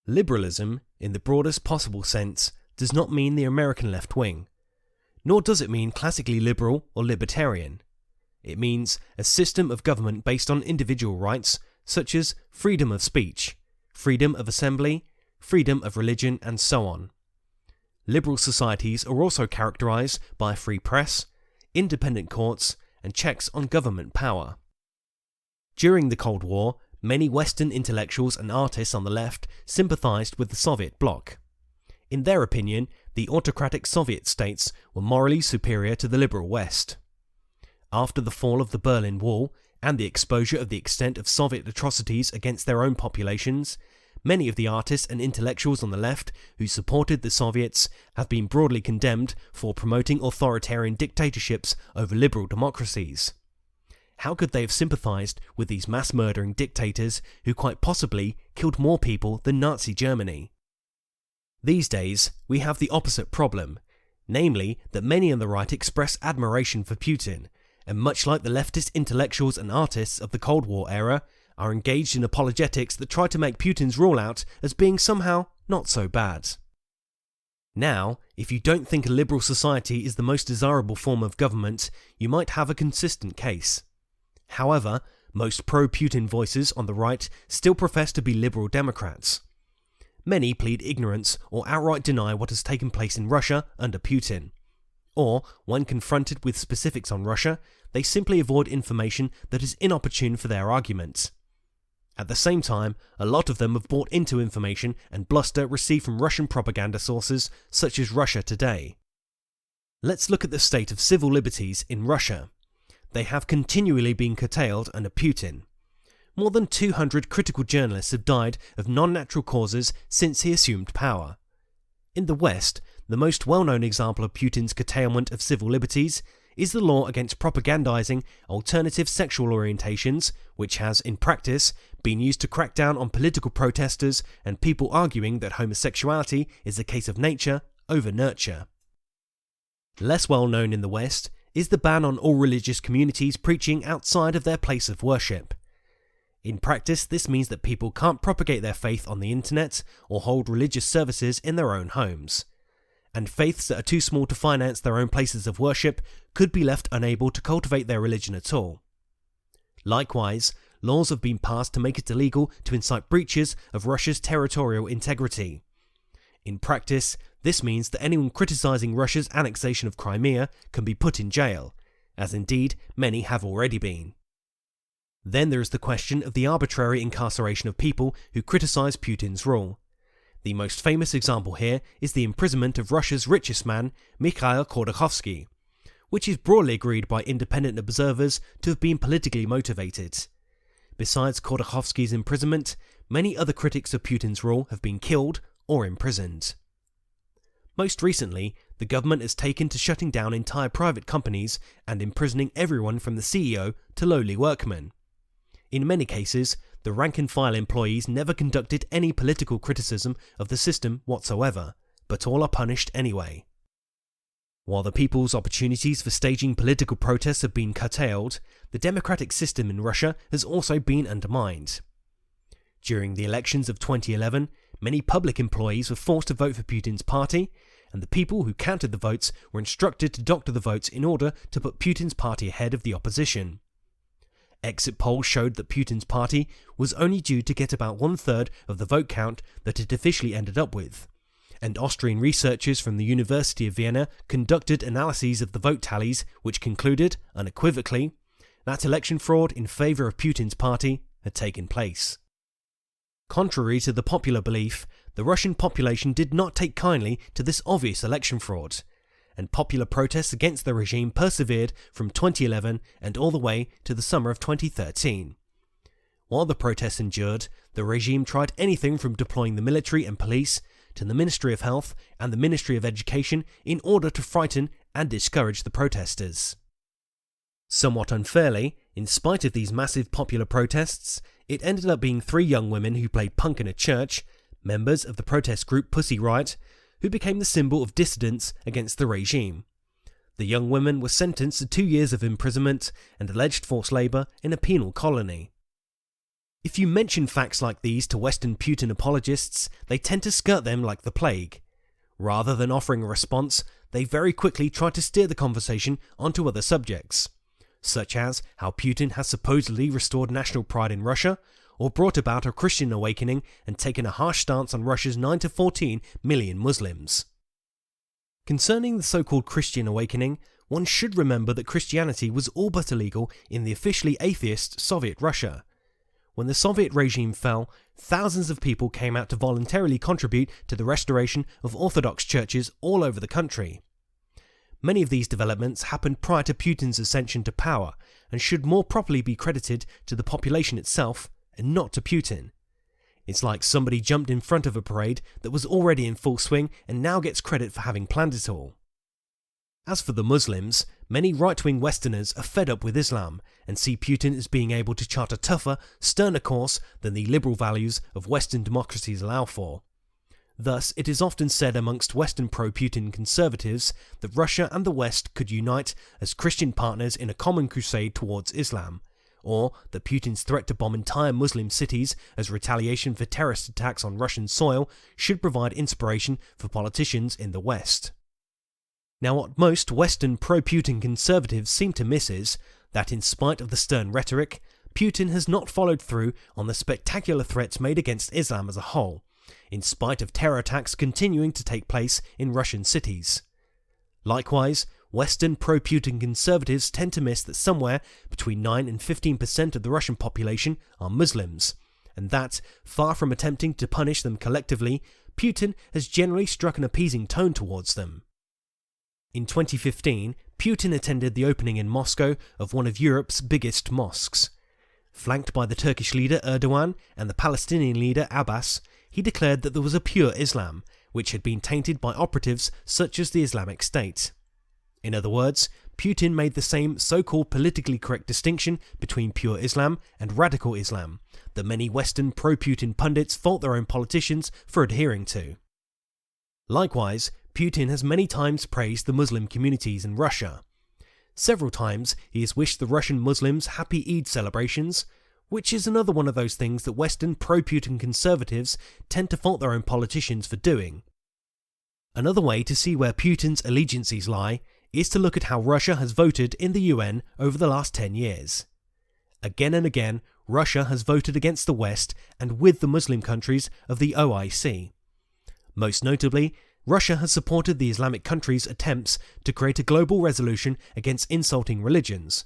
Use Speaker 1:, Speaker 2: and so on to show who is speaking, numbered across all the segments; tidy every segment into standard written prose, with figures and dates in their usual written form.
Speaker 1: Liberalism, in the broadest possible sense, does not mean the American left wing, nor does it mean classically liberal or libertarian. It means a system of government based on individual rights such as freedom of speech, freedom of assembly, freedom of religion, and so on. Liberal societies are also characterized by a free press, independent courts, and checks on government power. During the Cold War, many Western intellectuals and artists on the left sympathized with the Soviet bloc. In their opinion, the autocratic Soviet states were morally superior to the liberal West. After the fall of the Berlin Wall and the exposure of the extent of Soviet atrocities against their own populations, many of the artists and intellectuals on the left who supported the Soviets have been broadly condemned for promoting authoritarian dictatorships over liberal democracies. How could they have sympathized with these mass-murdering dictators who quite possibly killed more people than Nazi Germany? These days, we have the opposite problem, namely that many on the right express admiration for Putin, and much like the leftist intellectuals and artists of the Cold War era, are engaged in apologetics that try to make Putin's rule out as being somehow not so bad. Now, if you don't think a liberal society is the most desirable form of government, you might have a consistent case. However, most pro-Putin voices on the right still profess to be liberal Democrats. Many plead ignorance or outright deny what has taken place in Russia under Putin. Or, when confronted with specifics on Russia, they simply avoid information that is inopportune for their arguments. At the same time, a lot of them have bought into information and bluster received from Russian propaganda sources such as Russia Today. Let's look at the state of civil liberties in Russia. They have continually been curtailed under Putin. More than 200 critical journalists have died of non-natural causes since he assumed power. In the West, the most well-known example of Putin's curtailment of civil liberties is the law against propagandizing alternative sexual orientations, which has, in practice, been used to crack down on political protesters and people arguing that homosexuality is a case of nature over nurture. Less well known in the West is the ban on all religious communities preaching outside of their place of worship. In practice, this means that people can't propagate their faith on the internet or hold religious services in their own homes. And faiths that are too small to finance their own places of worship could be left unable to cultivate their religion at all. Likewise, laws have been passed to make it illegal to incite breaches of Russia's territorial integrity. In practice, this means that anyone criticizing Russia's annexation of Crimea can be put in jail, as indeed many have already been. Then there is the question of the arbitrary incarceration of people who criticize Putin's rule. The most famous example here is the imprisonment of Russia's richest man, Mikhail Khodorkovsky, which is broadly agreed by independent observers to have been politically motivated. Besides Khodorkovsky's imprisonment, many other critics of Putin's rule have been killed or imprisoned. Most recently, the government has taken to shutting down entire private companies and imprisoning everyone from the CEO to lowly workmen. In many cases, the rank-and-file employees never conducted any political criticism of the system whatsoever, but all are punished anyway. While the people's opportunities for staging political protests have been curtailed, the democratic system in Russia has also been undermined. During the elections of 2011, many public employees were forced to vote for Putin's party, and the people who counted the votes were instructed to doctor the votes in order to put Putin's party ahead of the opposition. Exit polls showed that Putin's party was only due to get about 1/3 of the vote count that it officially ended up with, and Austrian researchers from the University of Vienna conducted analyses of the vote tallies which concluded, unequivocally, that election fraud in favour of Putin's party had taken place. Contrary to the popular belief, the Russian population did not take kindly to this obvious election fraud, and popular protests against the regime persevered from 2011 and all the way to the summer of 2013. While the protests endured, the regime tried anything from deploying the military and police to the Ministry of Health and the Ministry of Education in order to frighten and discourage the protesters. Somewhat unfairly, in spite of these massive popular protests, it ended up being 3 young women who played punk in a church, members of the protest group Pussy Riot, who became the symbol of dissidence against the regime. The young women were sentenced to 2 years of imprisonment and alleged forced labour in a penal colony. If you mention facts like these to Western Putin apologists, they tend to skirt them like the plague. Rather than offering a response, they very quickly try to steer the conversation onto other subjects, such as how Putin has supposedly restored national pride in Russia, or brought about a Christian awakening and taken a harsh stance on Russia's 9 to 14 million Muslims. Concerning the so-called Christian awakening, one should remember that Christianity was all but illegal in the officially atheist Soviet Russia. When the Soviet regime fell, thousands of people came out to voluntarily contribute to the restoration of Orthodox churches all over the country. Many of these developments happened prior to Putin's ascension to power and should more properly be credited to the population itself and not to Putin. It's like somebody jumped in front of a parade that was already in full swing and now gets credit for having planned it all. As for the Muslims, many right-wing Westerners are fed up with Islam and see Putin as being able to chart a tougher, sterner course than the liberal values of Western democracies allow for. Thus, it is often said amongst Western pro-Putin conservatives that Russia and the West could unite as Christian partners in a common crusade towards Islam, or that Putin's threat to bomb entire Muslim cities as retaliation for terrorist attacks on Russian soil should provide inspiration for politicians in the West. Now, what most Western pro-Putin conservatives seem to miss is that in spite of the stern rhetoric, Putin has not followed through on the spectacular threats made against Islam as a whole, in spite of terror attacks continuing to take place in Russian cities. Likewise, Western pro-Putin conservatives tend to miss that somewhere between 9 and 15% of the Russian population are Muslims, and that, far from attempting to punish them collectively, Putin has generally struck an appeasing tone towards them. In 2015, Putin attended the opening in Moscow of one of Europe's biggest mosques. Flanked by the Turkish leader Erdogan and the Palestinian leader Abbas, he declared that there was a pure Islam, which had been tainted by operatives such as the Islamic State. In other words, Putin made the same so-called politically correct distinction between pure Islam and radical Islam that many Western pro-Putin pundits fault their own politicians for adhering to. Likewise, Putin has many times praised the Muslim communities in Russia. Several times he has wished the Russian Muslims happy Eid celebrations, which is another one of those things that Western pro-Putin conservatives tend to fault their own politicians for doing. Another way to see where Putin's allegiances lie is to look at how Russia has voted in the UN over the last 10 years. Again and again, Russia has voted against the West and with the Muslim countries of the OIC. Most notably, Russia has supported the Islamic countries' attempts to create a global resolution against insulting religions,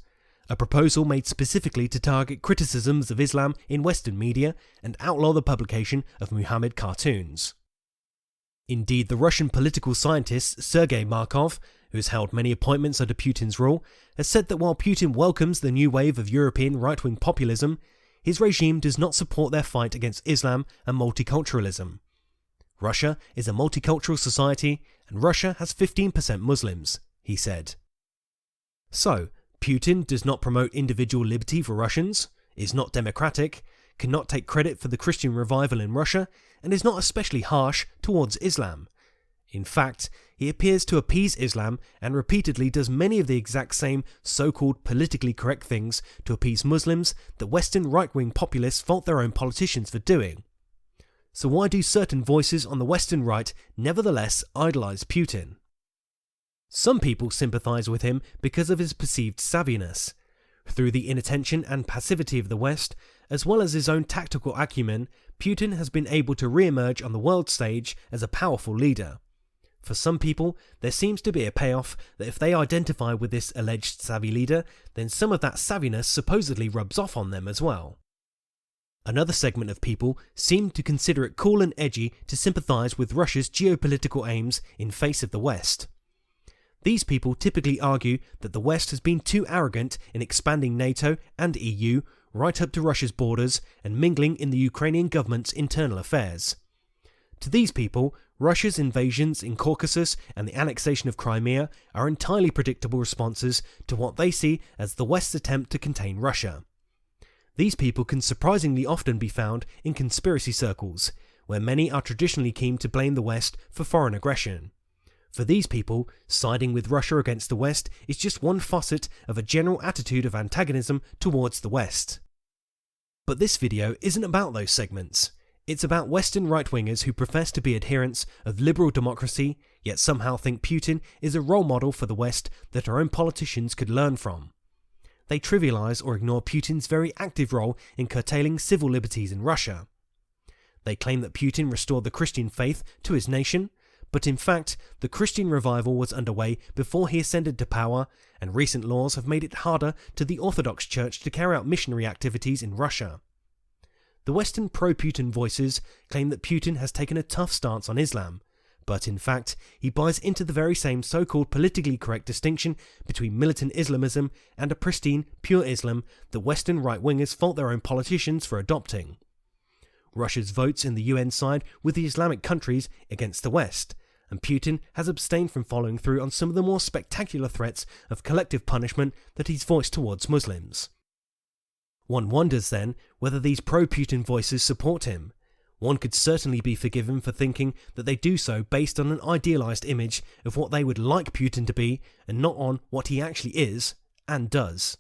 Speaker 1: a proposal made specifically to target criticisms of Islam in Western media and outlaw the publication of Muhammad cartoons. Indeed, the Russian political scientist Sergei Markov, who has held many appointments under Putin's rule, has said that while Putin welcomes the new wave of European right-wing populism, his regime does not support their fight against Islam and multiculturalism. Russia is a multicultural society, and Russia has 15% Muslims, he said. So, Putin does not promote individual liberty for Russians, is not democratic, cannot take credit for the Christian revival in Russia, and is not especially harsh towards Islam. In fact, he appears to appease Islam and repeatedly does many of the exact same so-called politically correct things to appease Muslims that Western right-wing populists fault their own politicians for doing. So why do certain voices on the Western right nevertheless idolise Putin? Some people sympathise with him because of his perceived savviness. Through the inattention and passivity of the West, as well as his own tactical acumen, Putin has been able to re-emerge on the world stage as a powerful leader. For some people, there seems to be a payoff that if they identify with this alleged savvy leader, then some of that savviness supposedly rubs off on them as well. Another segment of people seem to consider it cool and edgy to sympathise with Russia's geopolitical aims in face of the West. These people typically argue that the West has been too arrogant in expanding NATO and EU right up to Russia's borders and mingling in the Ukrainian government's internal affairs. To these people, Russia's invasions in Caucasus and the annexation of Crimea are entirely predictable responses to what they see as the West's attempt to contain Russia. These people can surprisingly often be found in conspiracy circles, where many are traditionally keen to blame the West for foreign aggression. For these people, siding with Russia against the West is just one facet of a general attitude of antagonism towards the West. But this video isn't about those segments. It's about Western right-wingers who profess to be adherents of liberal democracy, yet somehow think Putin is a role model for the West that our own politicians could learn from. They trivialise or ignore Putin's very active role in curtailing civil liberties in Russia. They claim that Putin restored the Christian faith to his nation, but in fact, the Christian revival was underway before he ascended to power, and recent laws have made it harder to the Orthodox Church to carry out missionary activities in Russia. The Western pro-Putin voices claim that Putin has taken a tough stance on Islam, but in fact, he buys into the very same so-called politically correct distinction between militant Islamism and a pristine, pure Islam that Western right-wingers fault their own politicians for adopting. Russia's votes in the UN side with the Islamic countries against the West, and Putin has abstained from following through on some of the more spectacular threats of collective punishment that he's voiced towards Muslims. One wonders then whether these pro-Putin voices support him. One could certainly be forgiven for thinking that they do so based on an idealised image of what they would like Putin to be and not on what he actually is and does.